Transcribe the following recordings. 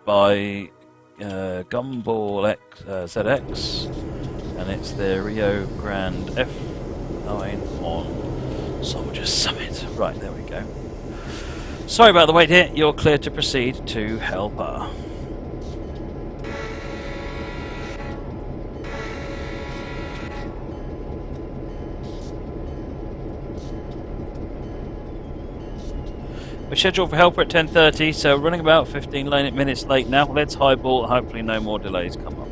by gumballzx, and it's the Rio Grande F9 on Soldier Summit. Right, there we go. Sorry about the wait here. You're clear to proceed to Helper. We're scheduled for Helper at 10:30, so running about 15 minutes late now. Let's highball. Hopefully no more delays come up.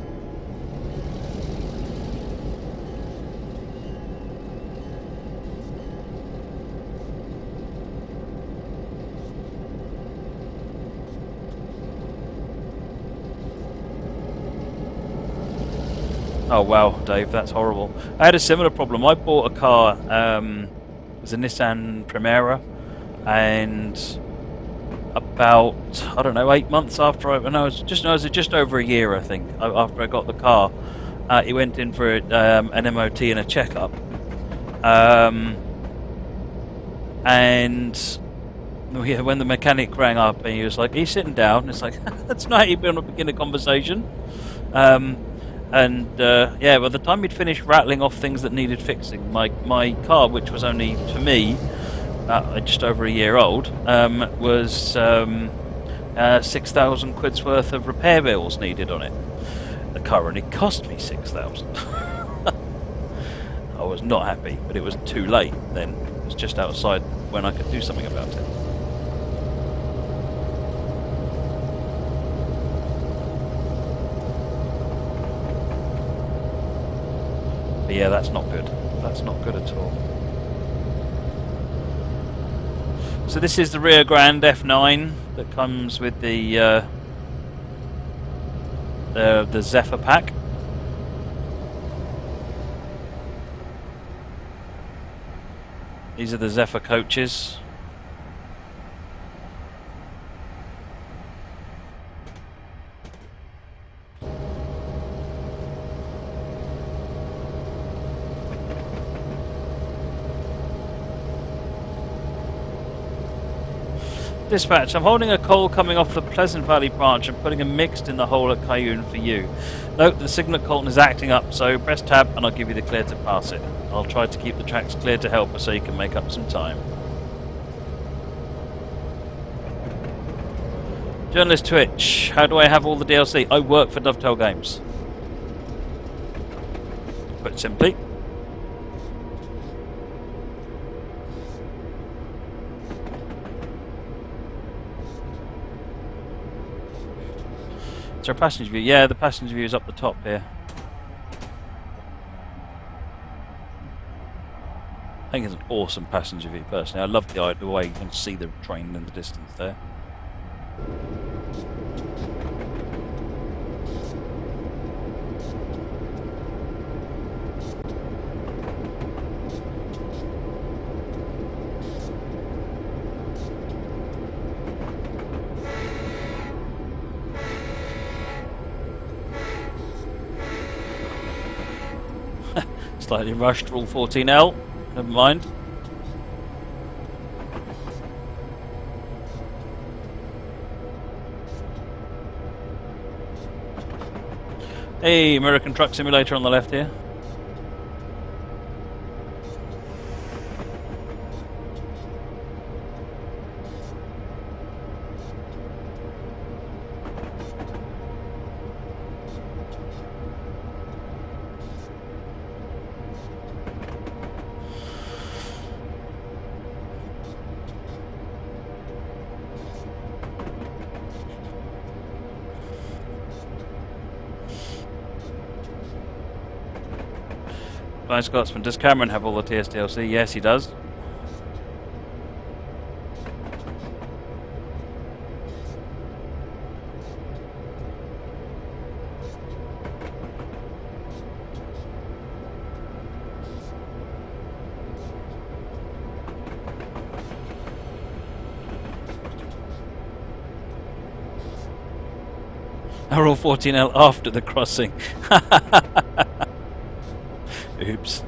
Oh wow, Dave, that's horrible. I had a similar problem. I bought a car, it was a Nissan Primera, and about, I don't know, 8 months after it was just over a year, I think, after I got the car, it went in for an MOT and a checkup, and when the mechanic rang up and he was like, "Are you sitting down?" It's like, that's not how you begin a conversation. Yeah, by the time he'd finished rattling off things that needed fixing, my car, which was only, for me, just over a year old, was 6,000 quid's worth of repair bills needed on it. The car only cost me 6,000. I was not happy, but it was too late then. It was just outside when I could do something about it. But yeah, that's not good. That's not good at all. So this is the Rio Grande F9 that comes with the Zephyr pack. These are the Zephyr coaches. Dispatch, I'm holding a coal coming off the Pleasant Valley branch and putting a mixed in the hole at Cayenne for you. Note the signal at Colton is acting up, so press tab and I'll give you the clear to pass it. I'll try to keep the tracks clear to help us so you can make up some time. Journalist Twitch, how do I have all the DLC? I work for Dovetail Games. Put simply. Is there a passenger view? Yeah, the passenger view is up the top here. I think it's an awesome passenger view, personally. I love the way you can see the train in the distance there. Slightly rushed rule 14L, never mind. Hey, American Truck Simulator on the left here. Blind Scotsman, does Cameron have all the TSDLC? Yes, he does. Are all 14L after the crossing? Oops.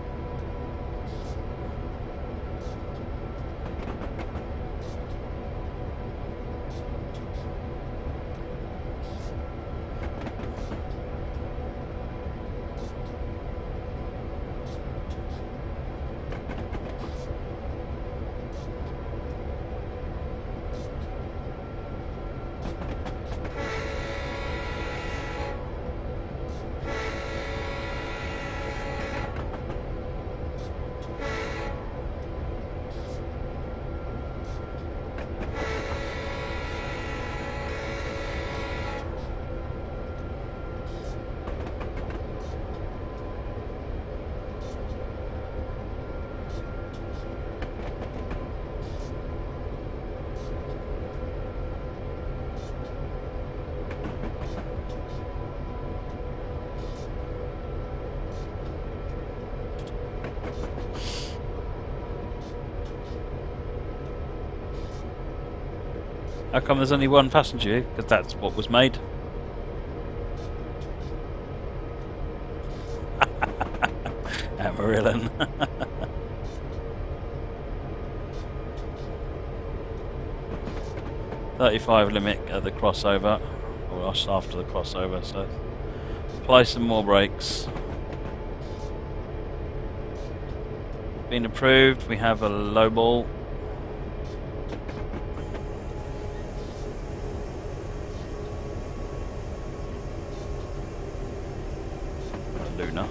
How come there's only one passenger? Because that's what was made. Amarillan. 35 limit at the crossover, or just after the crossover, so apply some more brakes. Been approved, we have a low ball. Luna.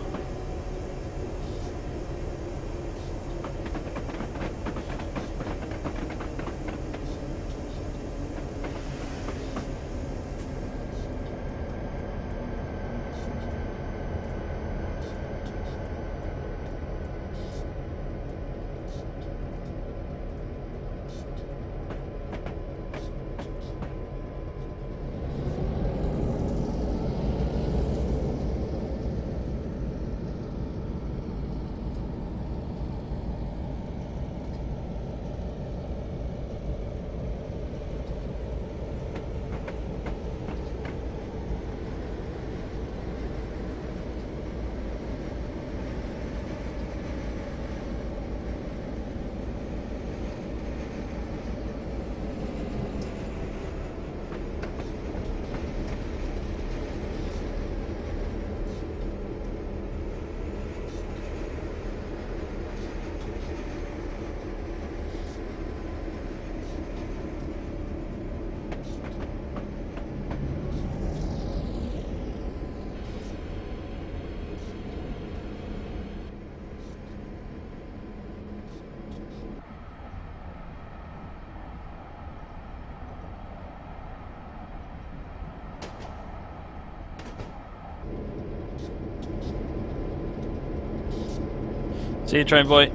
See you, train boy.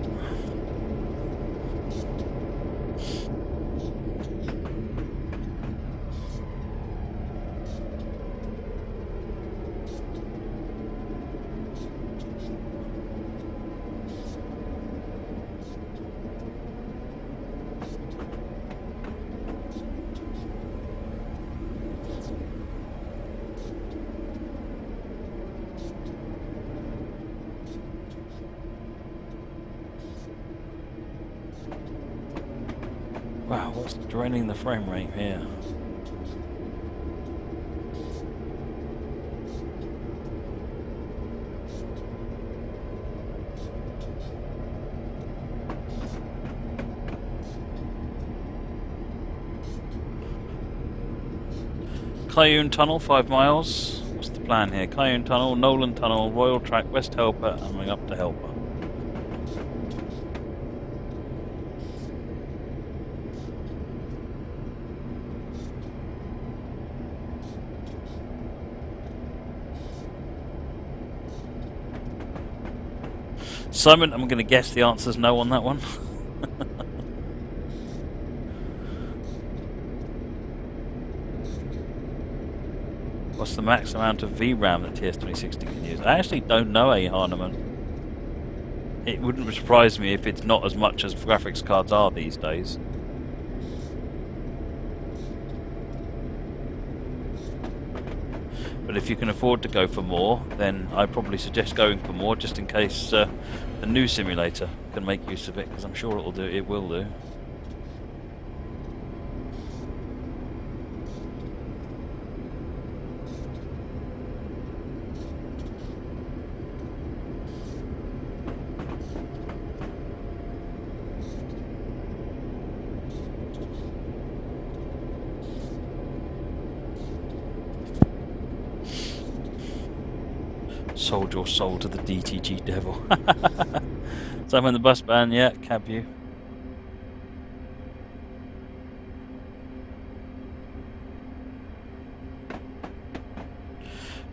Wow, what's draining the frame rate here? Clayune Tunnel, 5 miles. What's the plan here? Clayune Tunnel, Nolan Tunnel, Royal Track, West Helper, and we're up to Helper. Simon, I'm going to guess the answer's no on that one. What's the max amount of VRAM that TS2060 can use? I actually don't know, Harneman. It wouldn't surprise me if it's not as much as graphics cards are these days. But if you can afford to go for more, then I'd probably suggest going for more, just in case the new simulator can make use of it, because I'm sure it will do. Sold your soul to the DTG devil. So I'm in the bus ban, yeah, cab view.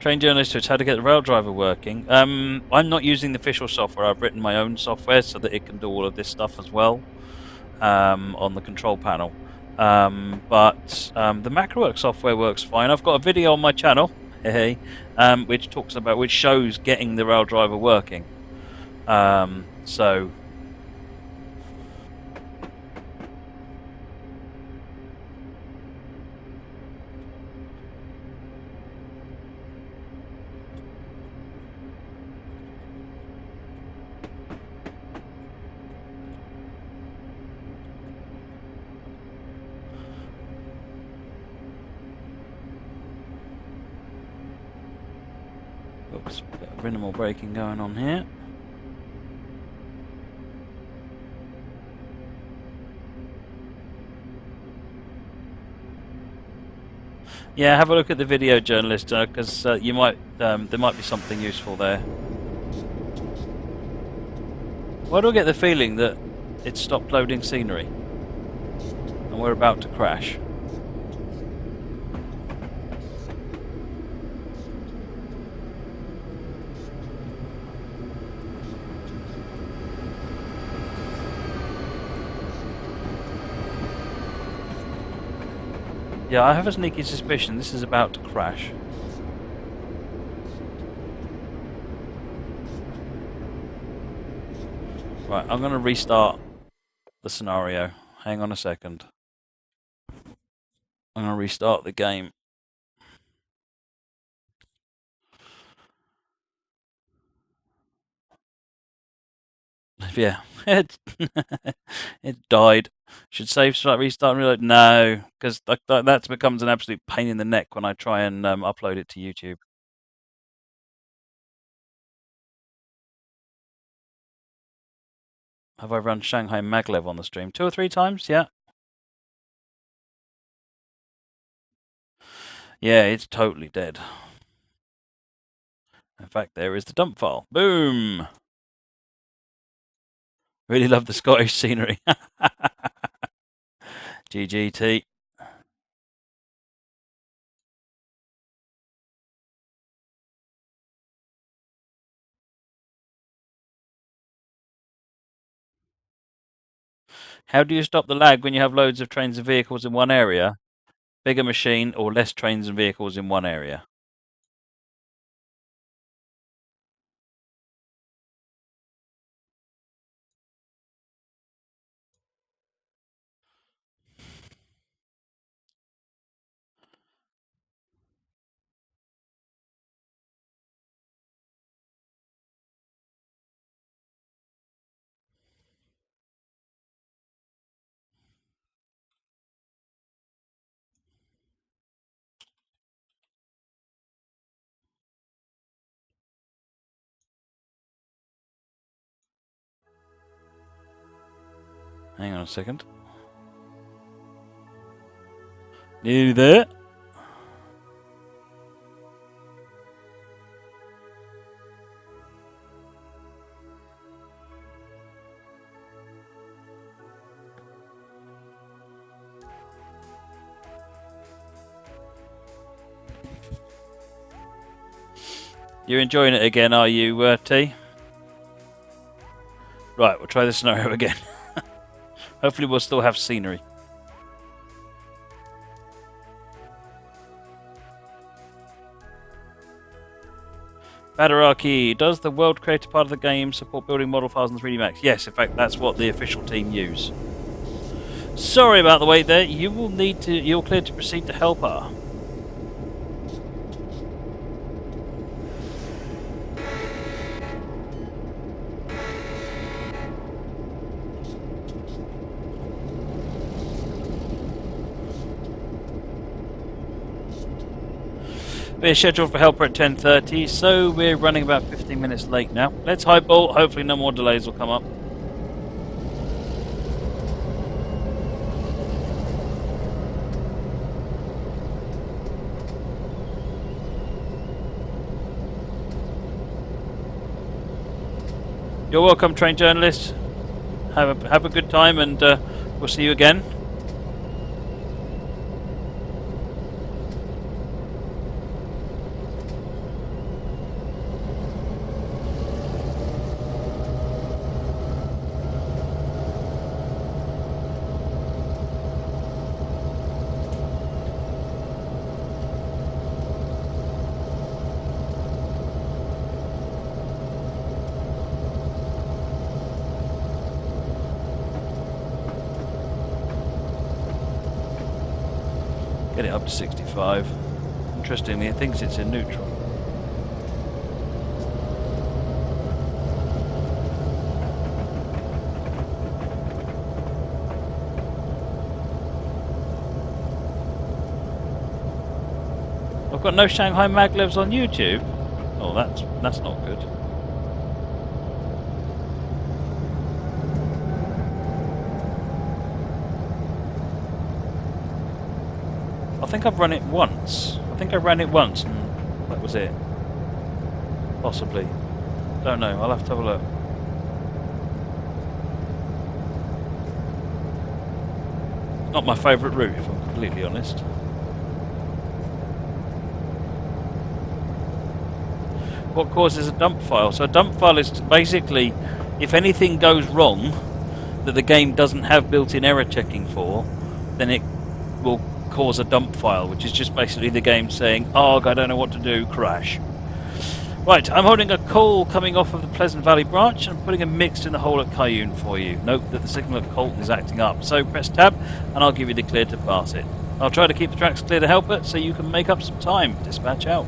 Train journalist to how to get the rail driver working. I'm not using the official software. I've written my own software so that it can do all of this stuff as well on the control panel. But the MacroWorks software works fine. I've got a video on my channel, which shows getting the rail driver working. So Oops, bit of minimal braking going on here. Yeah, have a look at the video, journalist, because you might there might be something useful there. Why do I get the feeling that it stopped loading scenery and we're about to crash? Yeah, I have a sneaky suspicion this is about to crash. Right, I'm going to restart the scenario. Hang on a second. I'm going to restart the game. Yeah, it died. Should save, start, restart, and reload. No, because that becomes an absolute pain in the neck when I try and upload it to YouTube. Have I run Shanghai Maglev on the stream? 2 or 3 times? Yeah. Yeah, it's totally dead. In fact, there is the dump file. Boom! Really love the Scottish scenery. GGT. How do you stop the lag when you have loads of trains and vehicles in one area? Bigger machine or less trains and vehicles in one area? Hang on a second. Nearly there. You're enjoying it again, are you, T? Right, we'll try the scenario again. Hopefully we'll still have scenery. Badaraki, does the world creator part of the game support building model files in 3D Max? Yes, in fact, that's what the official team use. Sorry about the wait there. You're cleared to proceed to help her. We're scheduled for helper at 10:30, so we're running about 15 minutes late now. Let's highball. Hopefully no more delays will come up. You're welcome, train journalist. Have a good time, and we'll see you again. Get it up to 65. Interestingly, it thinks it's in neutral. I've got no Shanghai Maglevs on YouTube. Oh, that's not good. I think I've run it once. I think I ran it once and that was it. Possibly. Don't know. I'll have to have a look. It's not my favourite route, if I'm completely honest. What causes a dump file? So a dump file is basically if anything goes wrong that the game doesn't have built-in error checking for, then it will cause a dump file, which is just basically the game saying, "Oh, I don't know what to do, crash." Right, I'm holding a coal coming off of the Pleasant Valley branch and putting a mixed in the hole at Cayenne for you. Note that the signal at Colton is acting up, so press tab and I'll give you the clear to pass it. I'll try to keep the tracks clear to help it so you can make up some time. Dispatch out.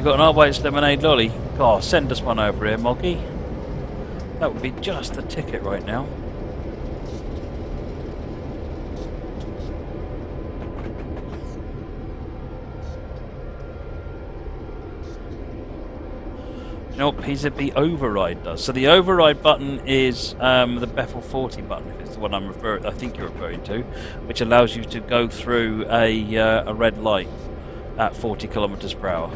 Got an R-White's lemonade lolly. God, send us one over here, Moggy. That would be just the ticket right now. You know what PZB override does? So the override button is the Bethel 40 button, if it's the one I think you're referring to, which allows you to go through a red light at 40 kilometers per hour.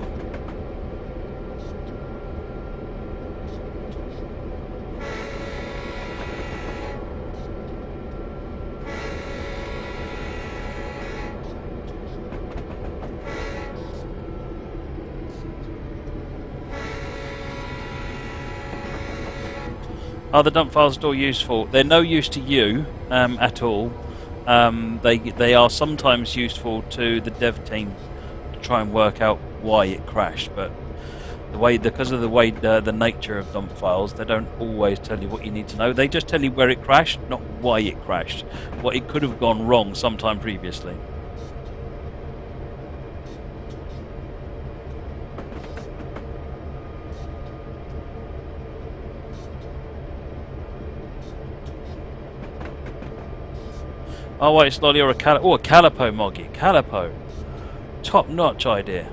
Are the dump files at all useful? They're no use to you at all. They are sometimes useful to the dev team to try and work out why it crashed, but because of the nature of dump files, they don't always tell you what you need to know. They just tell you where it crashed, not why it crashed. What it could have gone wrong sometime previously. Oh wait, it's lolly or a calipo. Oh, a calipo, Moggy. Calipo. Top-notch idea.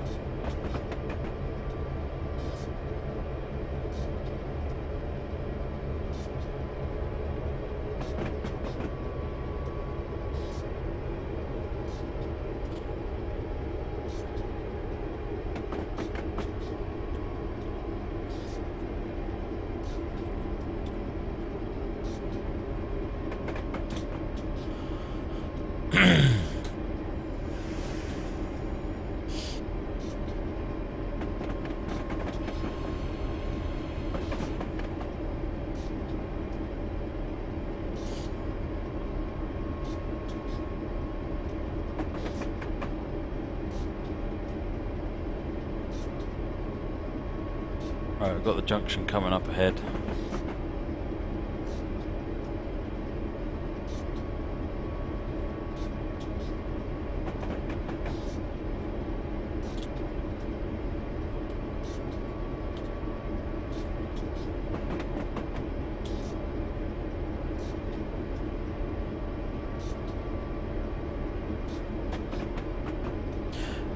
Right, we've got the junction coming up ahead.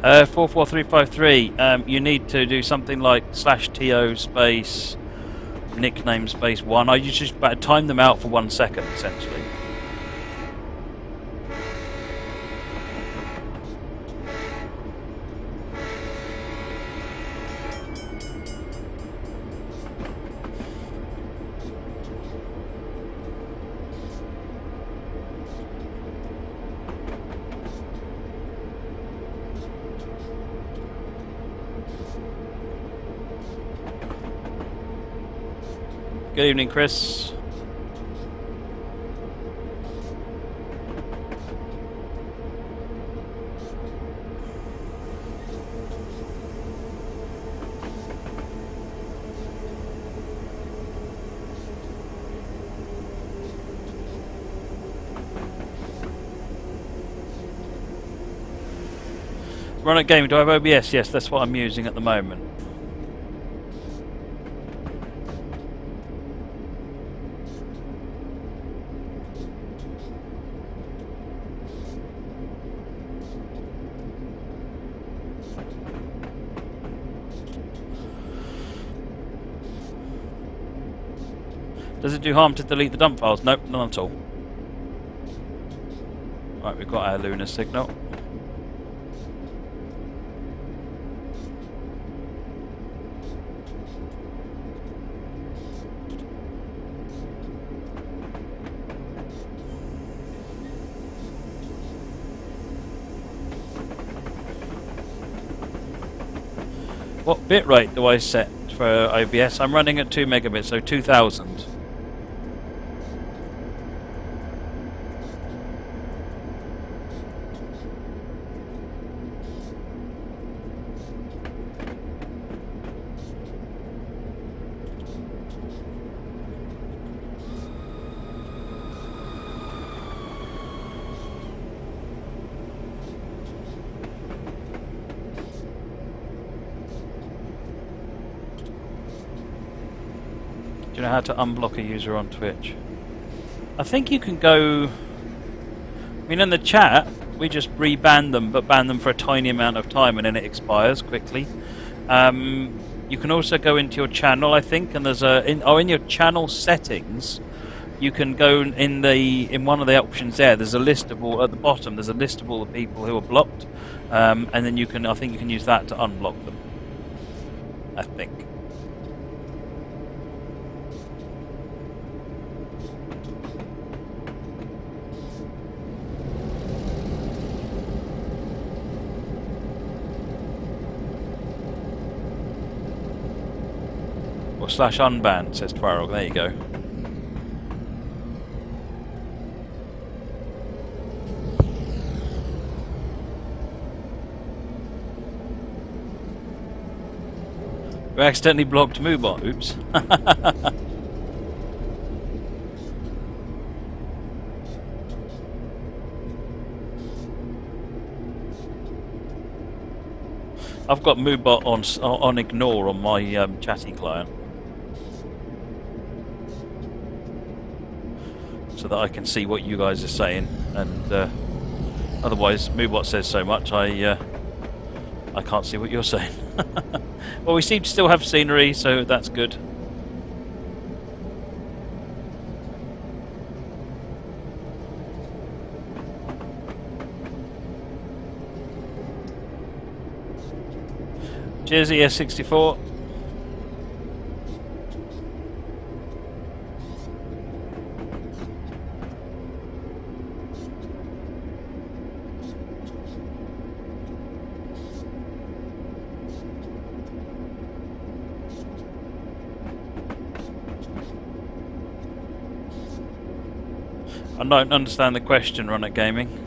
Uh, 44353, you need to do something like /to space nickname space 1. I just time them out for 1 second, essentially. Good evening, Chris. Run at gaming, do I have OBS? Yes, that's what I'm using at the moment. Does it do harm to delete the dump files? Nope, none at all. Right, we've got our lunar signal. What bitrate do I set for OBS? I'm running at 2 megabits, so 2000. Do you know how to unblock a user on Twitch? I think you can go... I mean, in the chat, we just re-ban them, but ban them for a tiny amount of time and then it expires quickly. You can also go into your channel, I think, and there's a... in your channel settings, you can go in one of the options there. There's a list of all... At the bottom, there's a list of all the people who are blocked. And then you can... I think you can use that to unblock them. I think. Or /unban, says Twarog. There you go. We accidentally blocked Moobot. Oops. I've got Moobot on ignore on my chatty client, so that I can see what you guys are saying, and otherwise Moobot says so much I can't see what you're saying. Well, we seem to still have scenery, so that's good. Cheers, ES64. I don't understand the question, Run at Gaming.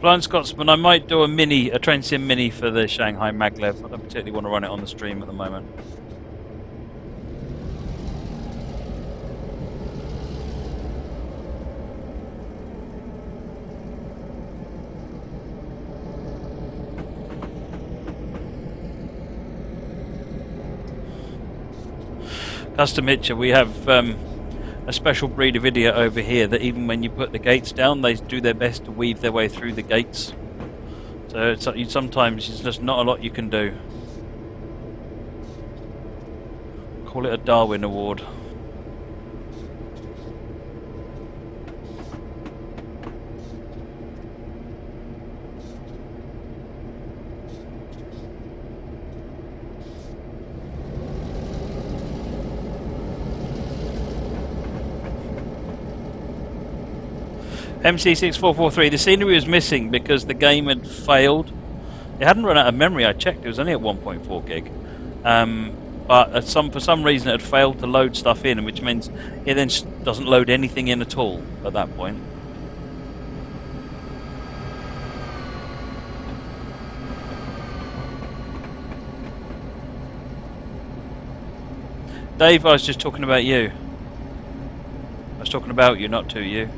Blind Scotsman, I might do a train sim mini for the Shanghai Maglev. I don't particularly want to run it on the stream at the moment. Custom Hitcher, we have a special breed of idiot over here that even when you put the gates down, they do their best to weave their way through the gates. So sometimes there's just not a lot you can do. Call it a Darwin Award. MC6443. The scenery was missing because the game had failed. It hadn't run out of memory. I checked. It was only at 1.4 gig. But for some reason it had failed to load stuff in, which means it then doesn't load anything in at all at that point. Dave, I was just talking about you. I was talking about you, not to you.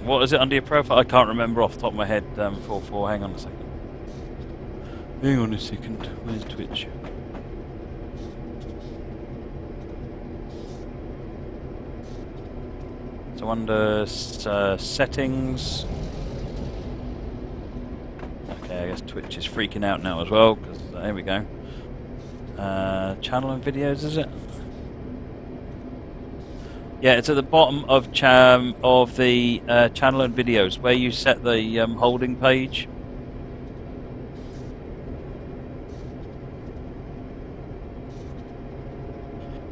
What is it under your profile? I can't remember off the top of my head. 44. Hang on a second. Hang on a second. Where's Twitch? So under settings. Okay, I guess Twitch is freaking out now as well, because here we go. Channel and videos, is it? Yeah, it's at the bottom of the channel and videos, where you set the holding page.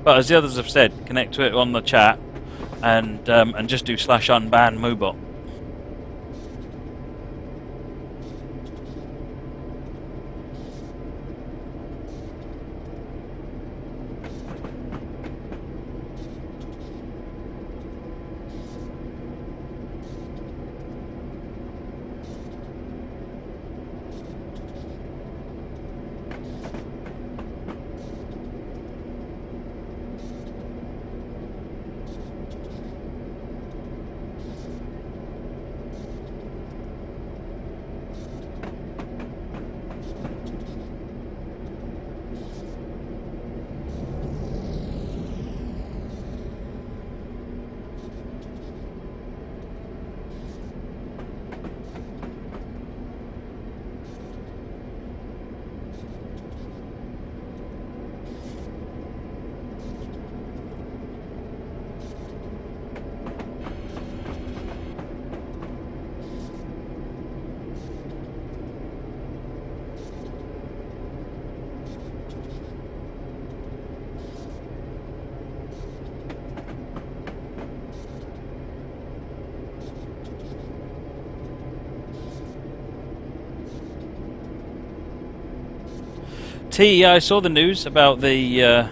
But as the others have said, connect to it on the chat, and just do /unban Moobot. Yeah, I saw the news about the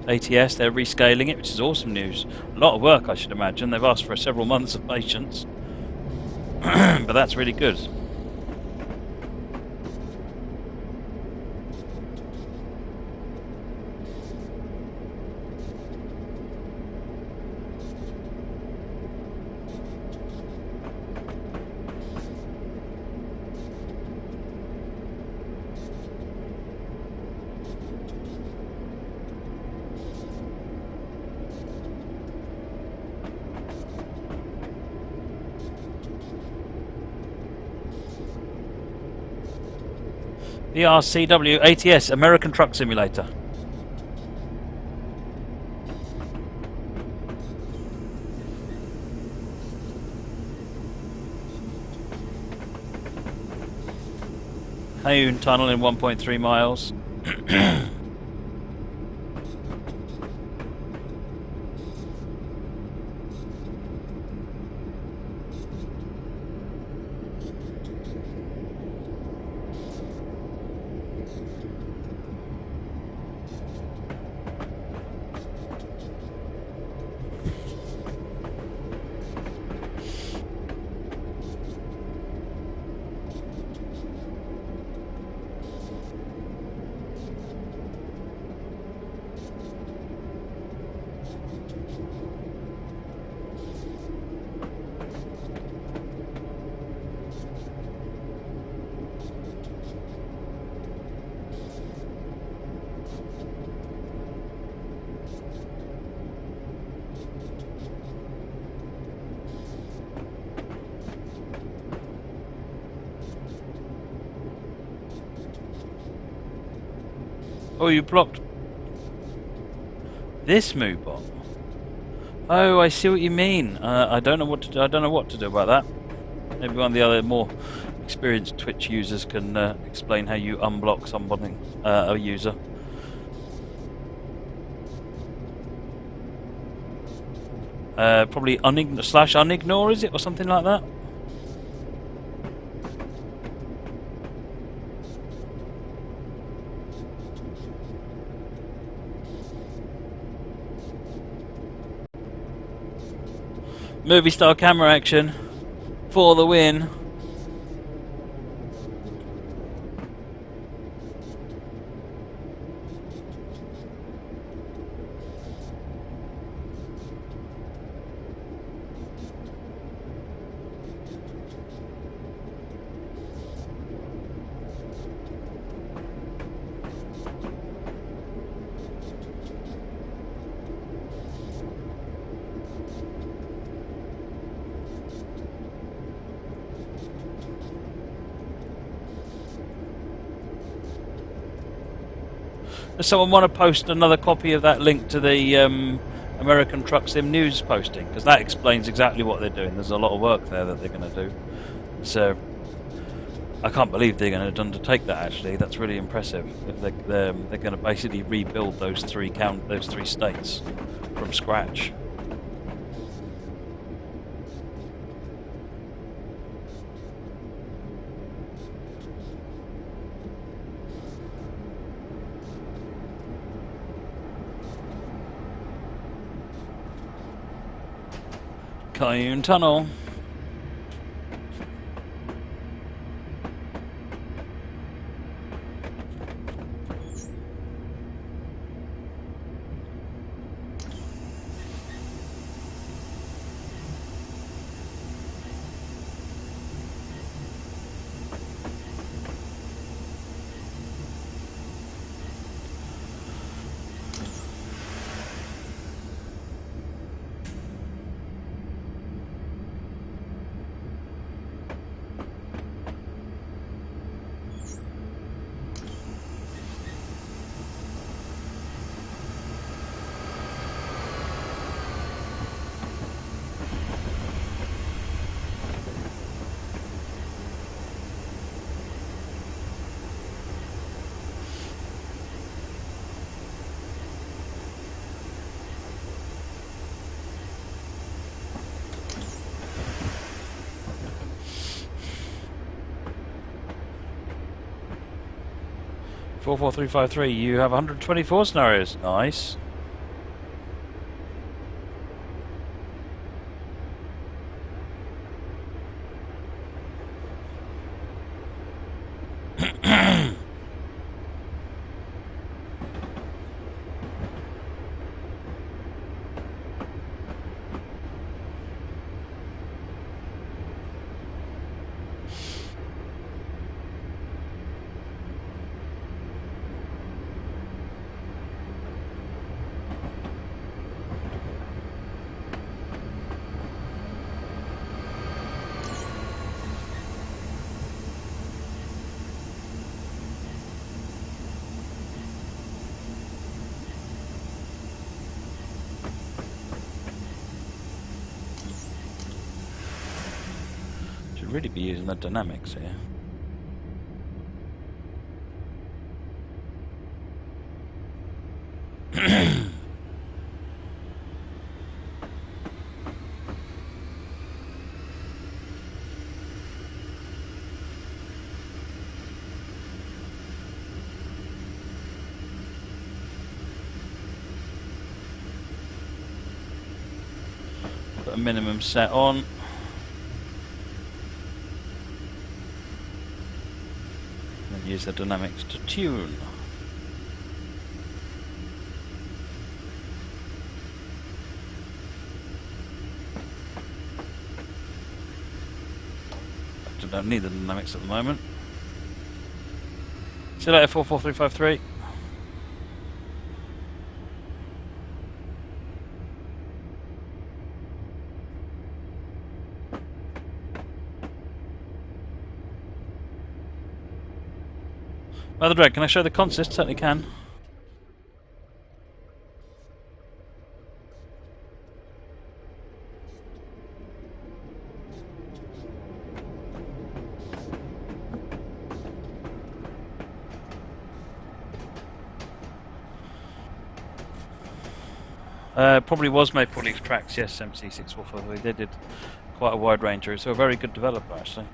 ATS. They're rescaling it, which is awesome news. A lot of work, I should imagine. They've asked for several months of patience, but that's really good. DRCW ATS, American Truck Simulator. Hayun Tunnel in 1.3 miles. Oh, you blocked this move bot. Oh, I see what you mean. I don't know what to do. I don't know what to do about that. Maybe one of the other more experienced Twitch users can explain how you unblock somebody, a user. Probably /unignore, is it, or something like that? Movie star camera action for the win. Does someone want to post another copy of that link to the American Truck Sim News posting? Because that explains exactly what they're doing. There's a lot of work there that they're going to do. So I can't believe they're going to undertake that. Actually, that's really impressive. They're going to basically rebuild those three states from scratch. Cayenne Tunnel. Four, 4, 3, 5, 3. You have 124 scenarios. Nice. Should really be using the dynamics here. Put a minimum set on. And use the dynamics to tune. I don't need the dynamics at the moment. See you later, 44353. Mother Drag, can I show the consist? Certainly can. Probably was Maple Leaf Tracks, yes, MC6453. They did quite a wide range, so a very good developer, actually.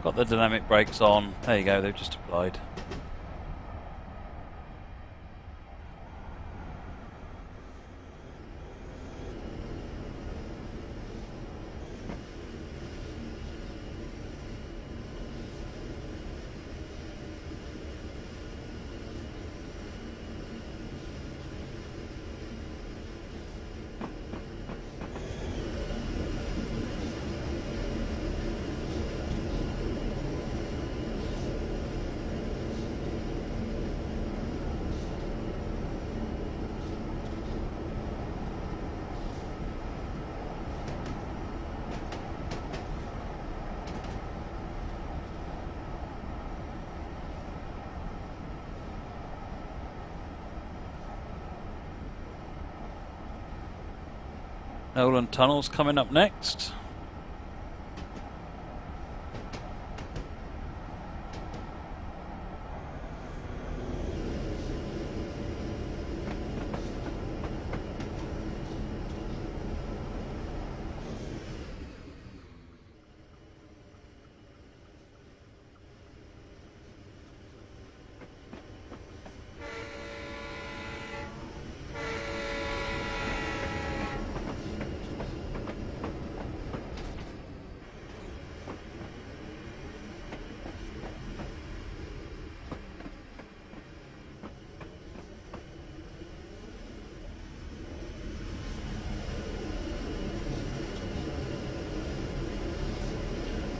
Got the dynamic brakes on. There you go, they've just applied. Nolan Tunnels coming up next.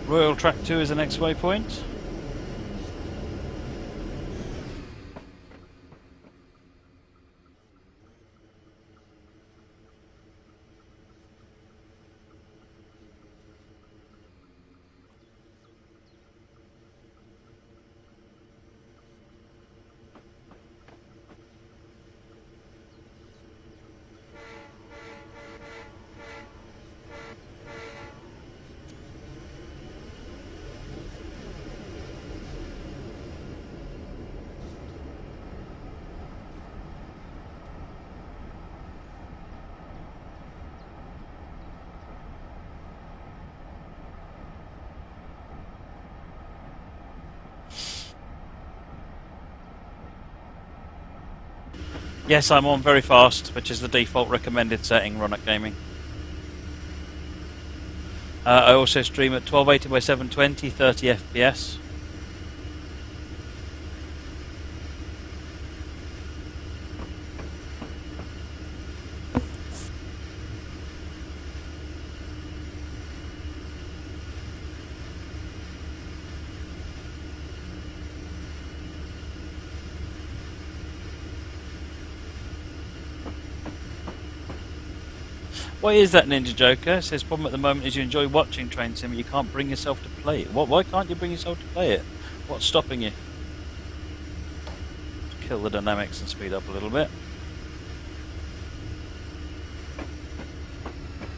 Royal Track 2 is the next waypoint. Yes, I'm on very fast, which is the default recommended setting, run at gaming. I also stream at 1280 by 720, 30 FPS. Why is that, Ninja Joker? It says problem at the moment is you enjoy watching Train Sim, but you can't bring yourself to play it. Why can't you bring yourself to play it? What's stopping you? Kill the dynamics and speed up a little bit.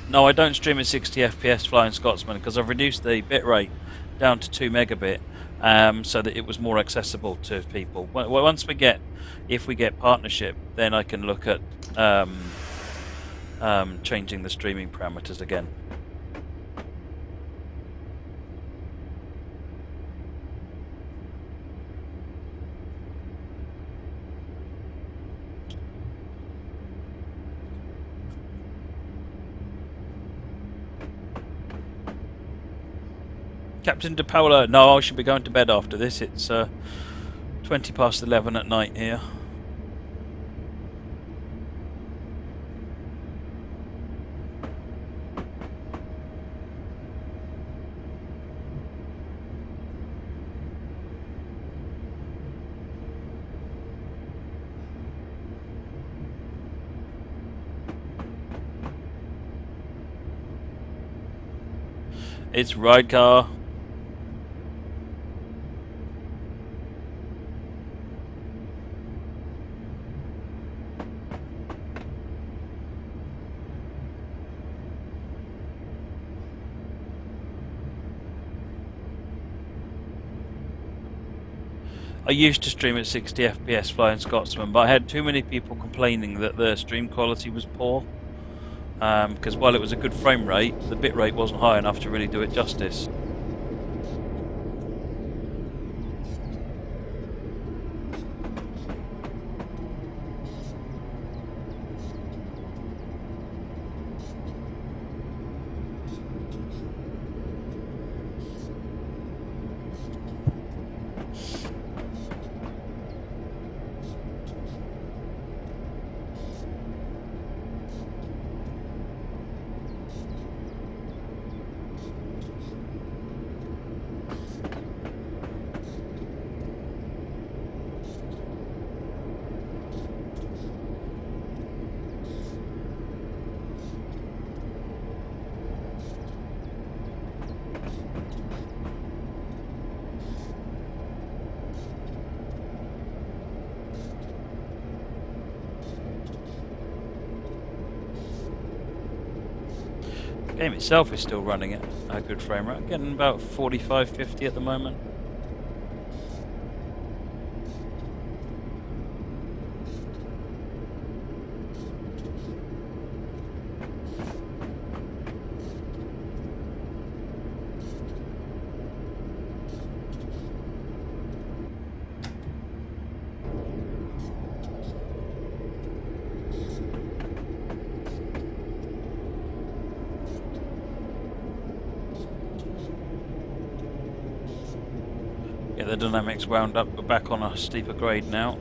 No, I don't stream at 60 FPS Flying Scotsman because I've reduced the bitrate down to 2 megabit so that it was more accessible to people. If we get partnership, then I can look at changing the streaming parameters again. Captain De Paolo, no, I should be going to bed after this. It's 20 past 11 at night here. It's ride car. I used to stream at 60 FPS Flying Scotsman, but I had too many people complaining that the stream quality was poor. Because while it was a good frame rate, the bit rate wasn't high enough to really do it justice. The game itself is still running at a good frame rate. I'm getting about 45, 50 at the moment. Get the dynamics wound up, we're back on a steeper grade now.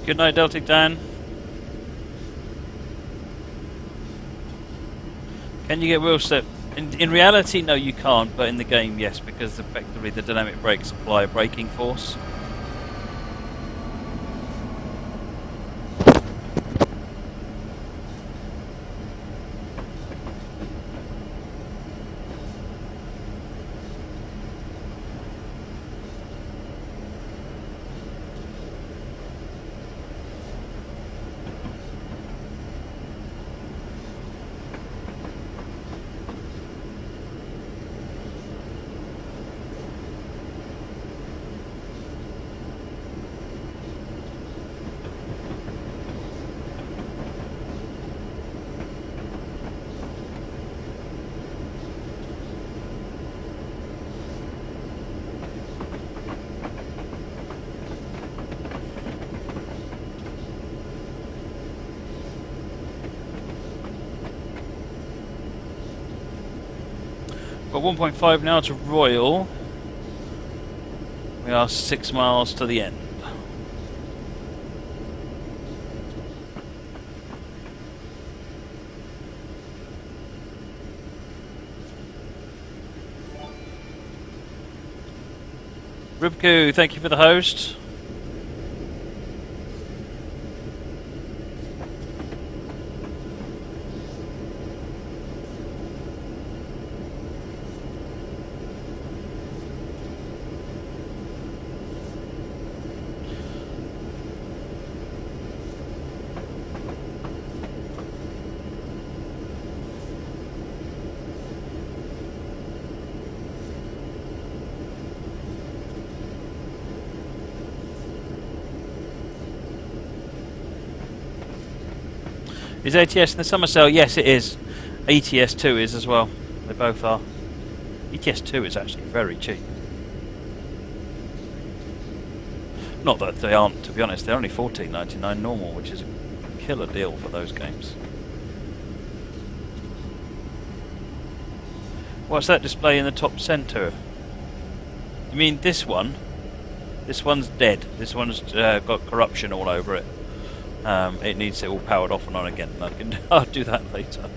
Good night, Deltic Dan. Can you get wheel slip? In reality, no, you can't, but in the game, yes, because effectively the dynamic brakes apply a braking force. Got 1.5 now to Royal. We are 6 miles to the end. Rubku, thank you for the host. Is ATS in the summer sale? Yes, it is. ETS2 is as well. They both are. ETS2 is actually very cheap. Not that they aren't, to be honest. They're only $14.99 normal, which is a killer deal for those games. What's that display in the top centre? You mean this one? This one's dead. This one's got corruption all over it. It needs it all powered off and on again. I'll do that later.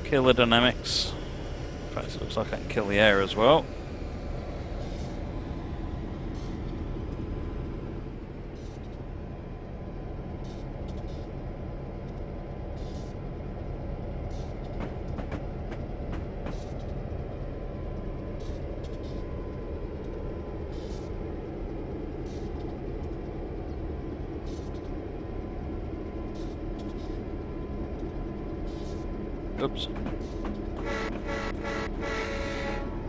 Kill the dynamics. In fact, it looks like I can kill the air as well. Oops.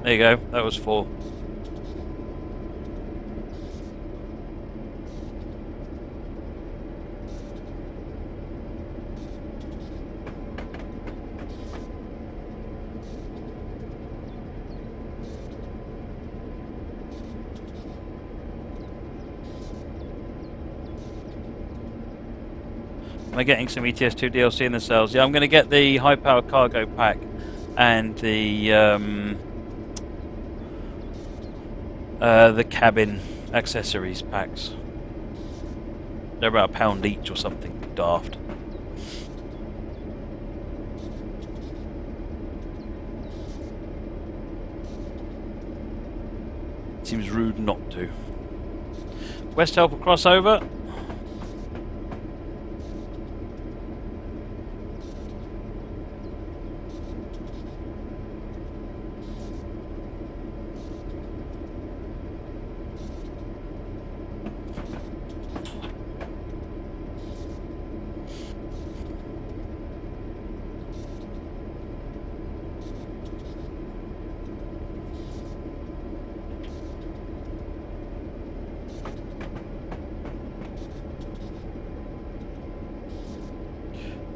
There you go, that was 4. Am I getting some ETS2 DLC in the sales? Yeah, I'm going to get the high power cargo pack and the cabin accessories packs. They're about £1 each or something daft. Seems rude not to. West Helper crossover.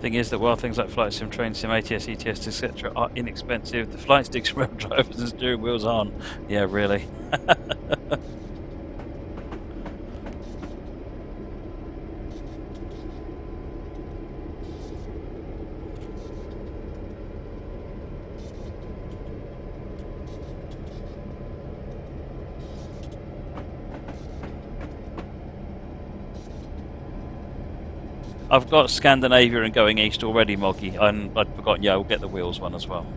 Thing is that while things like flight sim, train sim, ATS, ETS, etc. are inexpensive, the flight sticks, rail drivers and steering wheels aren't. Yeah, really. I've got Scandinavia and Going East already, Moggy, and I'd forgotten, yeah, we'll get the wheels one as well.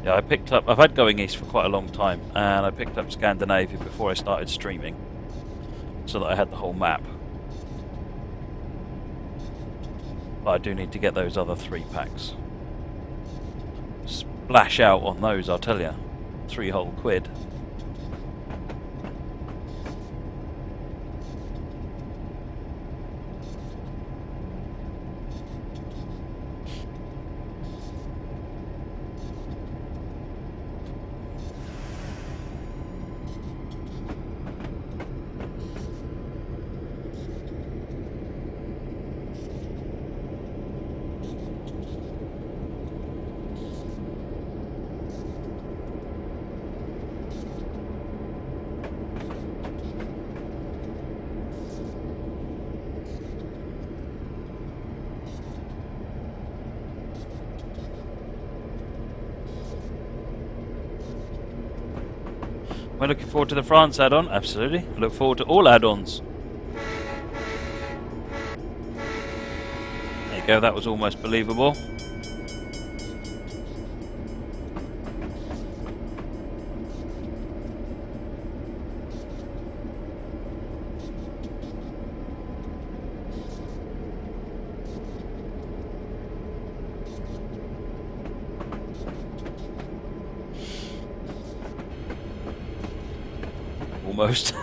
Yeah, I've had Going East for quite a long time, and I picked up Scandinavia before I started streaming, so that I had the whole map. But I do need to get those other 3 packs. Splash out on those, I'll tell you. 3 whole quid. We're looking forward to the France add-on. Absolutely. Look forward to all add-ons. There you go. That was almost believable. Almost.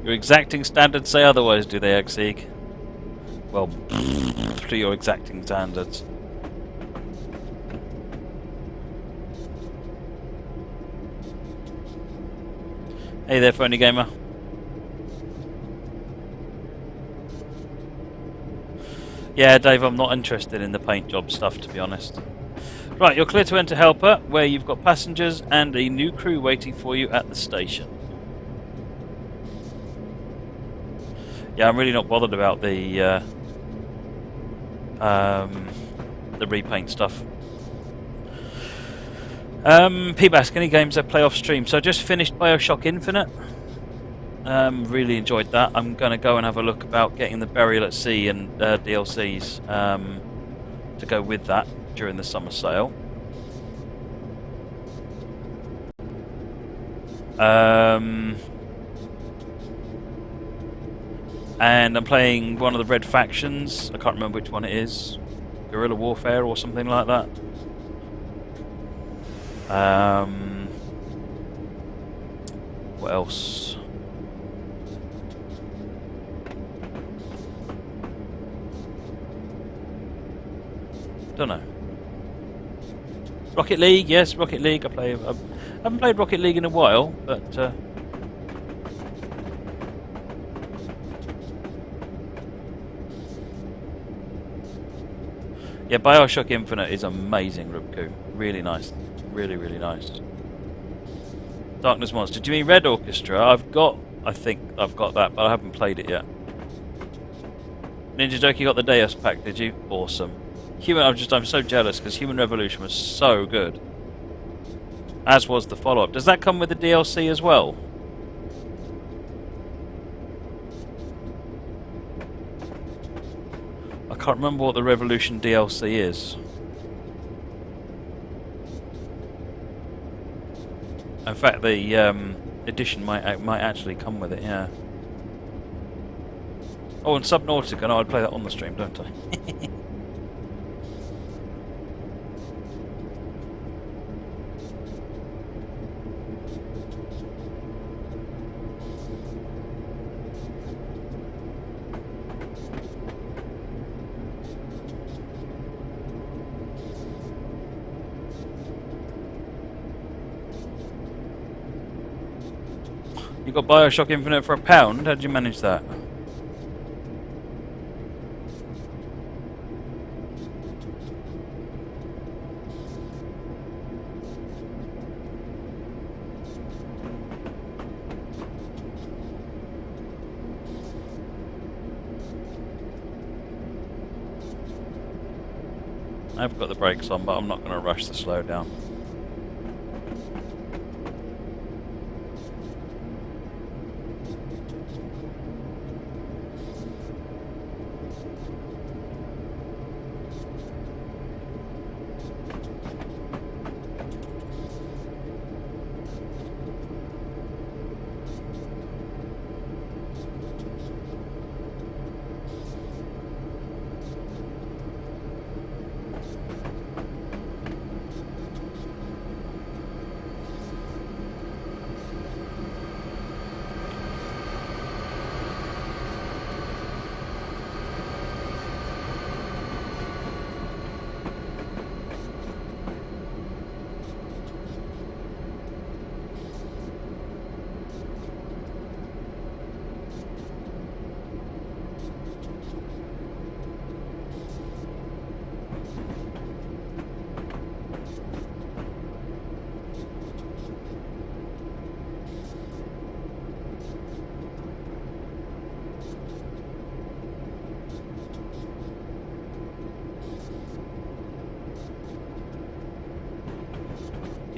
Your exacting standards say otherwise, do they, Exeeg? Well, to your exacting standards. Hey there, Phony Gamer. Yeah, Dave, I'm not interested in the paint job stuff, to be honest. Right, you're clear to enter Helper, where you've got passengers and a new crew waiting for you at the station. Yeah, I'm really not bothered about the repaint stuff. PBASK, any games that play off stream? So I just finished Bioshock Infinite. Really enjoyed that. I'm going to go and have a look about getting the Burial at Sea and DLCs to go with that during the summer sale. And I'm playing one of the Red Factions. I can't remember which one it is. Guerrilla Warfare or something like that. What else? Don't know. Rocket League, yes, Rocket League. I haven't played Rocket League in a while, but yeah, Bioshock Infinite is amazing, Rubku. Really nice. Really, really nice. Darkness Monster. Do you mean Red Orchestra? I think I've got that, but I haven't played it yet. Ninja Joke, you got the Deus pack, did you? Awesome. I'm so jealous because Human Revolution was so good. As was the follow-up. Does that come with the DLC as well? I can't remember what the Revolution DLC is. In fact, the edition might actually come with it, yeah. Oh, and Subnautica. No, I'd play that on the stream, don't I? You got Bioshock Infinite for £1. How did you manage that? I've got the brakes on, but I'm not going to rush the slowdown.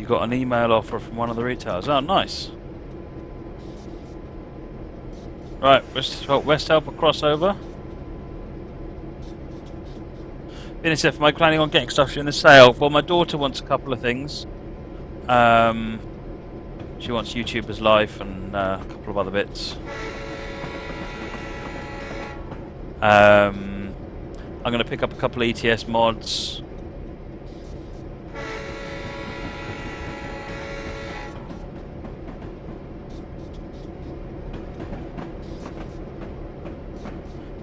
You got an email offer from one of the retailers. Oh, nice. Right, West Helper crossover. DNSF, am I planning on getting stuff during the sale? Well, my daughter wants a couple of things. She wants YouTubers Live and a couple of other bits. I'm going to pick up a couple of ETS mods.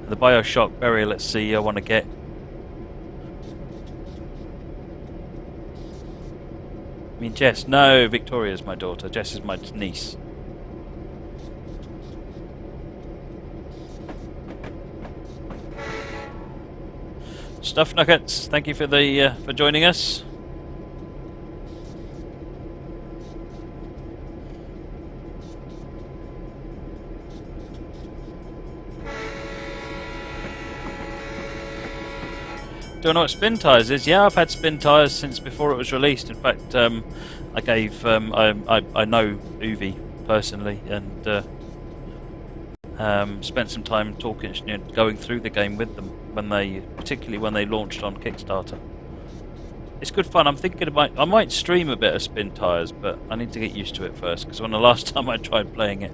The Bioshock burial at sea I want to get. I mean Jess, no, Victoria's my daughter, Jess is my niece. Stuff Nuggets, thank you for the for joining us. Do I know what spin tyres is? Yeah, I've had spin tyres since before it was released. In fact, I gave I know Uvi personally, and spent some time talking, going through the game with them particularly when they launched on Kickstarter. It's good fun. I'm thinking I might stream a bit of spin tyres, but I need to get used to it first. Because when the last time I tried playing it,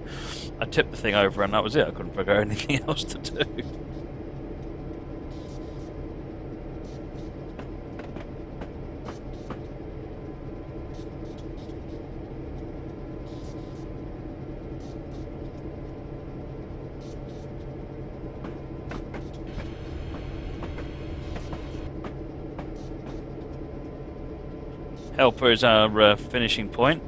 I tipped the thing over and that was it. I couldn't figure out anything else to do. Helper is our finishing point.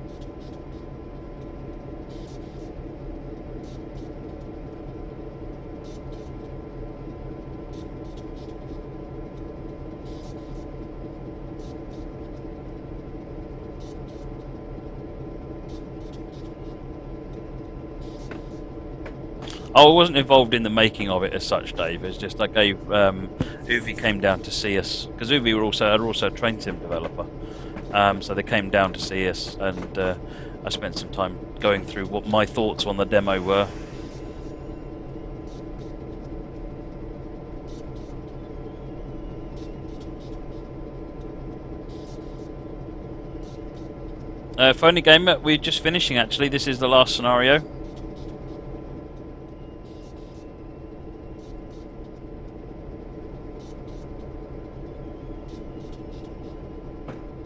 I wasn't involved in the making of it as such, Dave. It's just I gave Uvi came down to see us because Uvi are also a train sim developer. So they came down to see us, and I spent some time going through what my thoughts on the demo were. Phony Gamer, we're just finishing actually. This is the last scenario.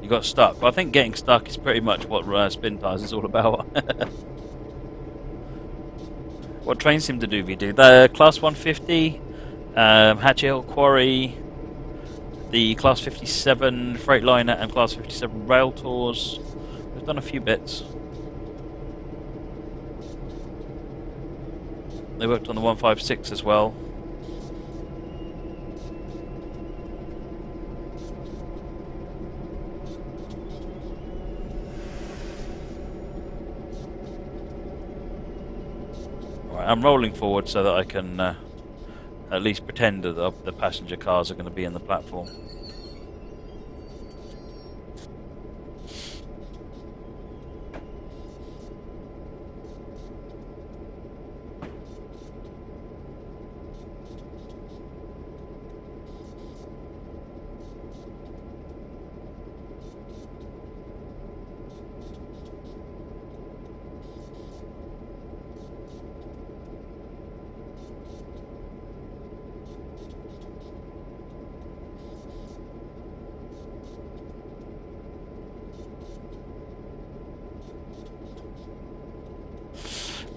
You got stuck. But I think getting stuck is pretty much what spin tyres is all about. What train sim did Uvi do? The Class 150, Hatchet Hill Quarry, the Class 57 Freightliner and Class 57 Rail Tours. We've done a few bits. They worked on the 156 as well. I'm rolling forward so that I can at least pretend that the passenger cars are going to be in the platform.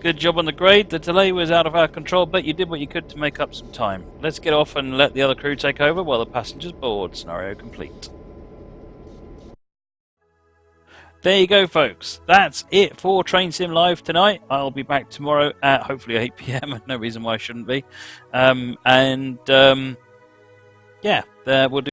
Good job on the grade. The delay was out of our control, but you did what you could to make up some time. Let's get off and let the other crew take over while the passengers board. Scenario complete. There you go, folks. That's it for Train Sim Live tonight. I'll be back tomorrow at hopefully 8 PM. No reason why I shouldn't be. Yeah, we'll do